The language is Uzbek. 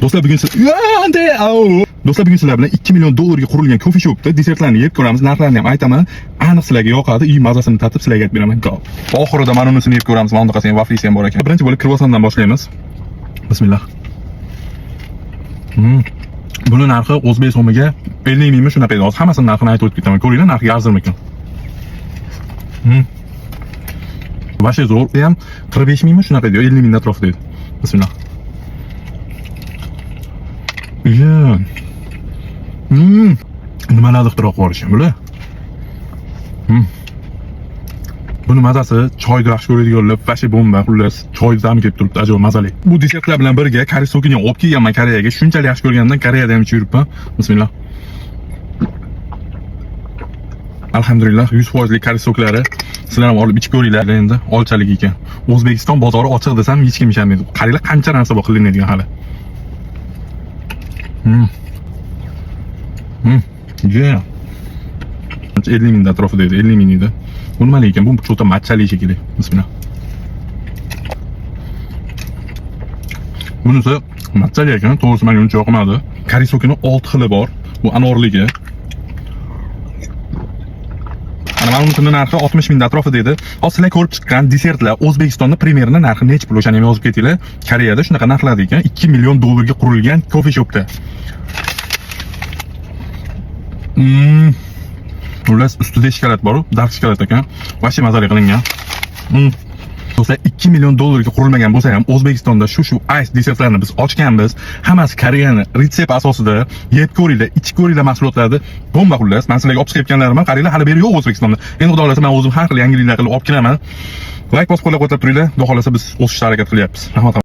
Do'stlar, bugun Do'stlar, bugun sizlar bilan 2 million dollarga qurilgan kofe shopda desertlarni yeb ko'ramiz. Narxlarini ham aytaman. Aniq sizlarga yoqadi. Uy mazasini tatib sizlarga aytib beraman. Oxirida mana unisini yeb ko'ramiz. Mana bunaqasi ham vaflisi ham bor ekan. Birinchi bo'lib kruvasondan boshlaymiz. Bismillah. Buni narxi o'zbek so'miga 50 mingmi shunaqa edi. Hozir hammasini narxini aytib o'tib ketaman. Ko'ringlar, narxiga arzirmi ekan. Vashi zo'r, ham 45 mingmi shunaqa edi, 50 ming atrofida edi. Bismillah. Nimalardir ixtiro qilib yuborishgan bular. Buni mazasi choyga yaxshi ko'radiganlar, vashi bomba, xullas, choy zam kelib turibdi, ajoyib mazali. Bu desertlar bilan birga kari sokini olib kelganman Koreyaga. Shunchalik yaxshi ko'rganimdan Koreyada ham ichib yuribman. Bismillah. Alhamdulillah, 100% lik kari soklari. Sizlar ham olib ichib ko'ringlar endi, olchalik ekan. O'zbekiston bozori ochiq desam hech kim ishonmaydi. Qaranglar, qancha narsa bor qilinadigan hali. Yeah. 50 ming atrofida edi, 50 ming edi. Bu nima ekan? Bu cho'ta matchali shekilli. Bismillah. Bunisi matchali ekan, to'g'risi menga uncha yoqmadi. Karisokini 6 xili bor. Bu anorligi. Mana bunisining narxi 60 ming atrofida edi. Hozir sizlar ko'rib chiqqan desertlar O'zbekistonda premyerni narxi necha pul o'shani ham yozib ketinglar. Koreyada shunaqa narxlar ekan, 2 million dollarga qurilgan kofe shopda. Xullas, ustida shikolat bor, dark shikolat ekan. Vashi mazali qilingan. Do'stlar, 2 million dollarga qurilmagan bo'lsa ham O'zbekistonda shu ice desertlarni biz ochganmiz. Hammasi Koreyani retsept asosida yeb ko'ringlar, ichib ko'ringlar mahsulotlarni. Bomba xullas. Men sizlarga olib chiqayotganlarim qaranglar, hali beri yo'q O'zbekistonda. Endi xudo xolasa men o'zim har xil yangiliklar qilib olib kelaman. Like bosib qo'llab-quvvatlab turinglar. Xudo xolasa biz o'sishga harakat qilyapmiz. Rahmat.